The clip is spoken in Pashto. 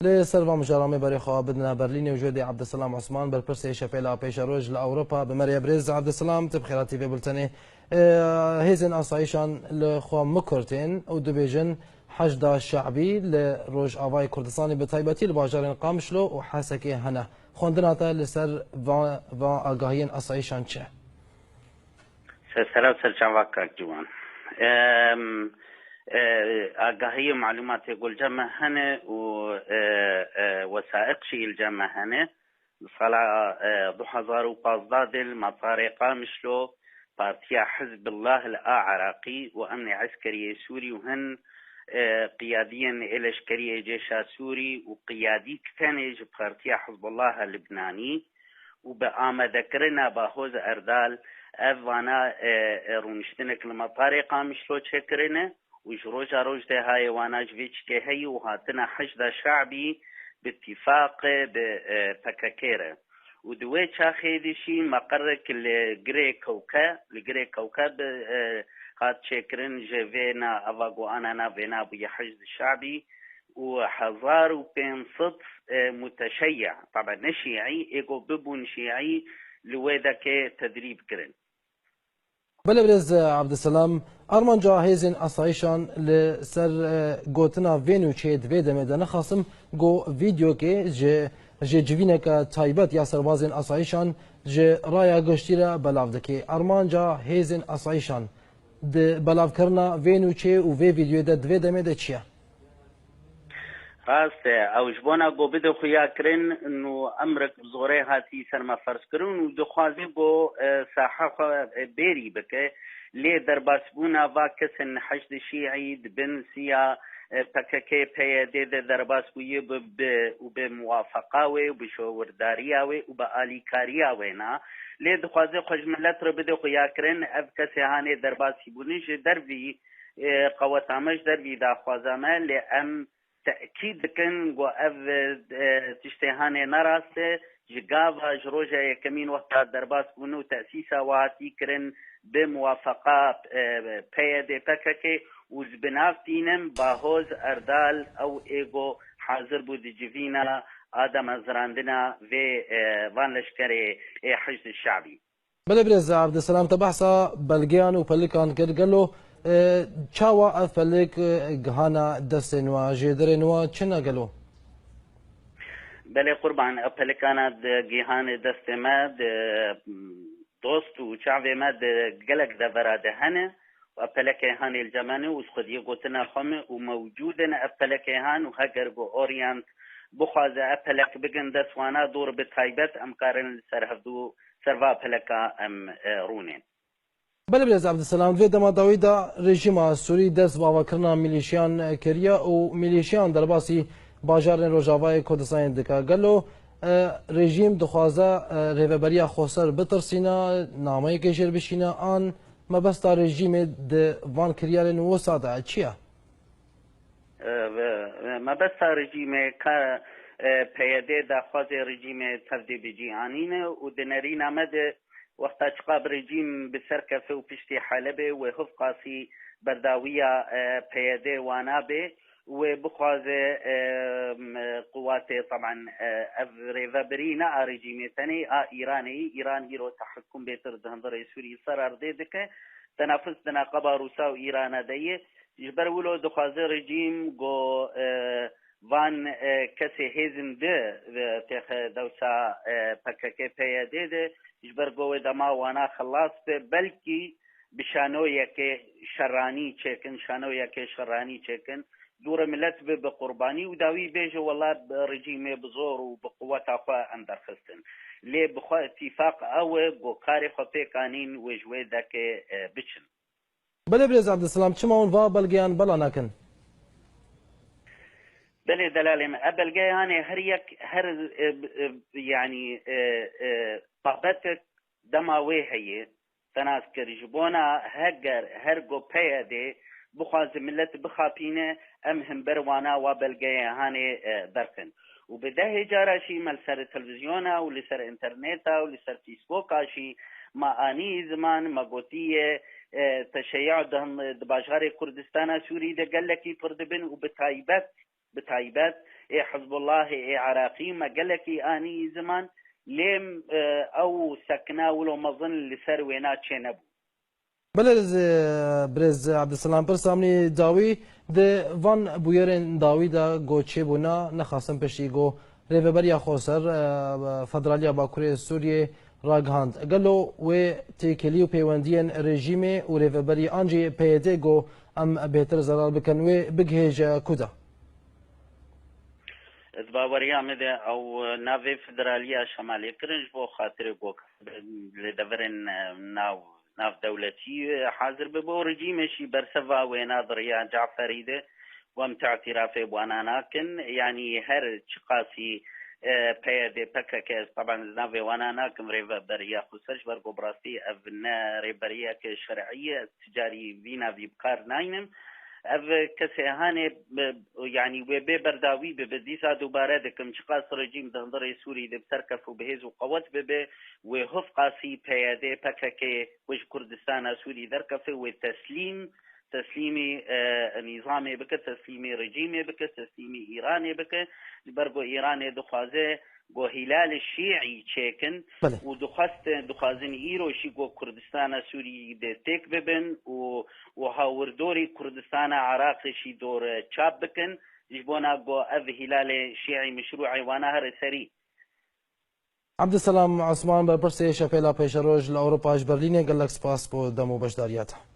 لسروا مجرمي بريخوا بدنا برلين وجودي عبد السلام عثمان بالبرسي شفيلا بيشاروج لأوروبا بمريا بريز عبد السلام تبخيراتي في بلتني هيزن أصايشان لخوا مكرتين ودبيجن حشد شعبي لروج آواي كردستاني بطيبتي لباجارين قامشلو وحاسكي هنا خوندناتا لسر فان آگاهين أصايشان چه سلام سرچان واقع جوان آگاهی معلومات يقول جمع هنا ووثائق شيء الجمع هنا صلاة 2015 المطار قامشلو بارتيا حزب الله العراقي وأمن عسكري سوري وهن قياديا الاشكريه جيش سوري وقيادي كتنج بارتيا حزب الله اللبناني وبآمدكرنا باهوز أردال أفوانا رونشتنك المطار قامشلو تشكرنا وجروجا روجده هاي وانا جفيتش هي وهاتنا حشد شعبي باتفاق ببكاكيرا ودوي شاخيدشي مقرك لجري كوكب هات شكرن جفينا افاقو انا فينا بي حشد الشعبي وحزار وبين صد متشيع طبعا نشيعي ايقو ببون شيعي لويدك تدريب كرن بلبرز عبد السلام ارمان جاهزين اصايشان لسر گوتنا فينو تشيد فيدا مدن خاصم جو فيديو كي جي جوينك تايبت يا سربازين اصايشان جي رايا گشتيرا بلاودكي ارمان جاهزين اصايشان د بلاو کرنا فينو تشي و في فيديو د فيدا مد تشيا راست او جبونا گو بده خویا کرن انه امرك بزوره هاتي سرما فرض کرن و دخوازي بو ساحه بيري بك لي درباسبونا واكسن حشد شيعي بن سيا پککه پیاده درباس بوی وبموافقه وبشورداريه وبآلیکاریه وینا لي دخوازي خجملت رو بده خویا کرن اف کسی هانه درباسی بونیش دروی قوتامش دروی دا خوازامه لأم تأكيد كن جو أف تشتهاني نراسته جقافها جروجا يكمين وقتها درباس بنو تأسيسا وهاتي كرن بموافقة بيدي بككي وزبنافتينم باهوز أردال أو إيغو حاضر بود جفينا آدم أزراندنا في وان لشكري حشد الشعبي بلبرز عبد السلام تبحثا بلغيان وبلكان كرجلو چاوا افلك جهانا دستنوا جدرنوا چنا قالوا بله قربان افلكانا جهان دستماد دوست وشعبي ماد قلق دفراد هنا وافلك هاني الجماني وسخد يقوتنا خم وموجودنا افلك هان وهجرجو اورينت بخاز افلك بجن دسوانا دور بتايبت امكارن سرهدو سرفا فلكا ام رونين بلبرز عبد السلام في دما داويدا رژیم سوری دست باوا کرنا میلیشیان کریا و میلیشیان درباسی باجار روجاوای کردستان دکا گلو رژیم دخوازه ریوبریا خوسر بترسینا نامه کشر بشینا آن مبستا رژیم د وان کریارن و ساده چیه؟ مبستا رژیم که پیاده دخواز رژیم تفدی بجیانینه و دنری نامه وقت اشقاب رجيم بسركفه وبشتي حلبه وهف قاسي برداوية بياده وانابه وبخوازه قوات طبعا ريفابرينا رجيمي ثاني ايران هيرو تحكم بيتر دهندر سوري صرار ديدك تنافس دنا قبا روسا وايران ديه يجبر ولو دخوازه رجيم جو وان کسی هیزن ده تخ دوسا پککه پیاده ده جبر گوه دما وانا خلاص به بلکی بشانویه که شرانی چکن شانویه که شرانی چکن دور ملت به بقربانی و داوی بیجه والله رژیم بزور و بقوت اخوا اندر خستن لی بخوا اتفاق او گو کاری خو پیکانین و جوه دکه بچن بله برز عبدالسلام چما اون و بلگیان بلا نکن بله دلالم ابلغي يعني هر يعني طابتك دماوي هي تناس كرجبونا هرجو بيدي بخواز ملت بخابينه امهم بروانا وبلغي هاني دركن وبده جارشي مال سر تلفزيونا ولسر انترنتا ولسر فيسبوكا شي ما اني زمان ما قوتيه تشيع دباجار كردستان سوري ده قال لك يفرد بن وبتايبت حزب الله عراقي ما قالك اني زمان ليم او سكنا ولو مظن لسر وينات شنبو بلز برز عبدالسلام پر سامنی داوی ده وان بویرن داوی دا گوچه بونا نخواستم پشتی گو ریوبریا خوصر فدرالیا باکوری سوریه راگهاند قالو و تیکلیو پیوندین رژیم و ریوبری آنجی پیده گو ام بهتر زرار بکن و بگهیج کدا باوریا مده او ناوی فدرالیا شمالی کرنج بو خاطر گو لدورن ناو دولتي حاضر ببو رجيمشي برسفا وناظريا جعفري ده ومتعتراف بواناناكن يعني هر شقاسي بيد بككس طبعا نافي واناناكن ريفا بريا خسرش برقو براسي افنا ريبريا كشرعية تجاري فينا في بقار ناينم اف کسی هانه يعني وبي برداوي ببديسا دوباره دكم شقاس رجيم دهندر سوري ده بسركف وبهز وقوات ببي وهف قاسي بياده بككي وش كردستان سوري دركف تسليمي نظامي بك تسليمي رجيمي بك تسليمي ايراني بك برغو ايراني دخوازه گو هلال الشيعي تشيكن ودخازن ايرو شي گو كردستان سوري دي تيك ببن وهاوردوري كردستان عراق شي دور تشاب بكن جبونا گو اذ هلال شيعي مشروعي وانا هر سري عبدالسلام عثمان برپرسی شپیلا پیشروج لأوروپاش برلینه گلک سپاس بو دمو بشداریاته